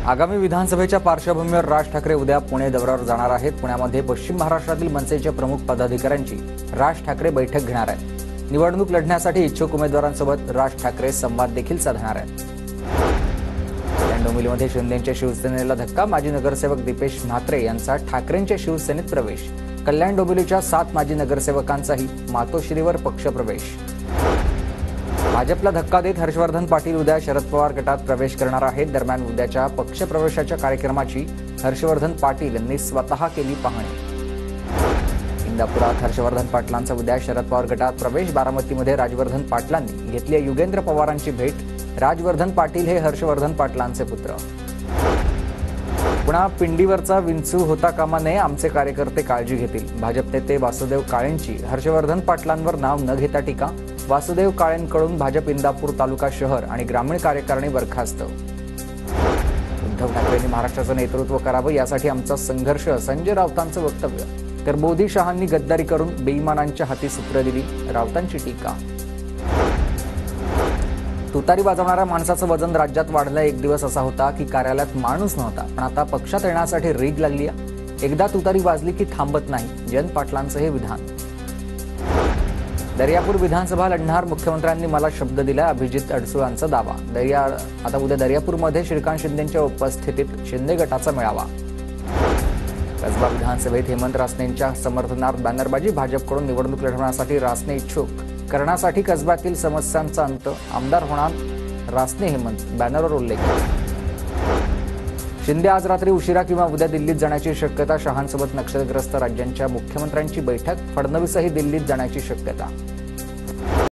आगामी विधानसभेच्या पार्श्वभूमीवर राज ठाकरे उद्या पुणे दौऱ्यावर जाणार आहेत। पुण्यामध्ये पश्चिम महाराष्ट्रातील मनसेच्या प्रमुख पदाधिकाऱ्यांची राज ठाकरे बैठक घेणार आहेत। निवडणूक लढण्यासाठी इच्छुक उमेदवारांसोबत राज ठाकरे संवाद देखील साधणार आहेत। कल्याण डोंबिवलीमध्ये शिंदेच्या शिवसेनेला धक्का, माजी नगरसेवक दीपेश म्हात्रे यांचा ठाकरेंच्या शिवसेनेत प्रवेश। कल्याण डोंबिवलीच्या 7 माजी नगरसेवकांचाही मातोश्रीवर पक्षप्रवेश। भाजपला धक्का देत हर्षवर्धन पाटील उद्या शरद पवार गटात प्रवेश करणार आहेत। दरम्यान उद्याच्या पक्षप्रवेशाच्या कार्यक्रमाची हर्षवर्धन पाटील यांनी स्वतः केली पाहणी। इंदापुरात हर्षवर्धन पाटलांचा उद्या शरद पवार गटात प्रवेश। बारामतीमध्ये राजवर्धन पाटलांनी घेतली युगेंद्र पवारांची भेट। राजवर्धन पाटील हे हर्षवर्धन पाटलांचे पुत्र। पुन्हा पिंडीवरचा विंचू होता कामा नये, आमचे कार्यकर्ते काळजी घेतील। भाजप नेते वासुदेव काळेंची हर्षवर्धन पाटलांवर नाव न घेता टीका। वासुदेव काळेंकडून भाजप इंदापूर तालुका शहर आणि ग्रामीण कार्यकारिणी बरखास्त। उद्धव ठाकरेंनी महाराष्ट्राचं नेतृत्व करावं यासाठी आमचा संघर्ष, संजय राऊतांचं वक्तव्य। तर मोदी शहांनी गद्दारी करून बेईमानांच्या हाती सूत्र दिली, राऊतांची टीका। तुतारी वाजवणाऱ्या माणसाचं वजन राज्यात वाढलं। एक दिवस असा होता की कार्यालयात माणूस नव्हता, पण आता पक्षात येण्यासाठी रीग लागली आहे। एकदा तुतारी वाजली की थांबत नाही, जयंत पाटलांचं हे विधान। दर्यापूर विधानसभा लढणार, मुख्यमंत्र्यांनी मला शब्द दिला, अभिजित अडसूळांचा दावा। आता उद्या दर्यापूरमध्ये श्रीकांत शिंदेंच्या उपस्थितीत शिंदे गटाचा मेळावा। कसबा विधानसभेत हेमंत रासनेंच्या समर्थनार्थ बॅनरबाजी। भाजपकडून निवडणूक लढवण्यासाठी रासने इच्छुक, करण्यासाठी कसब्यातील समस्यांचा अंत, आमदार होणार रासने हेमंत, बॅनरवर उल्लेख। शिंदे आज रात्री उशिरा किंवा उद्या दिल्लीत जाण्याची शक्यता। शहांसोबत नक्षलग्रस्त राज्यांच्या मुख्यमंत्र्यांची बैठक। फडणवीसही दिल्लीत जाण्याची शक्यता।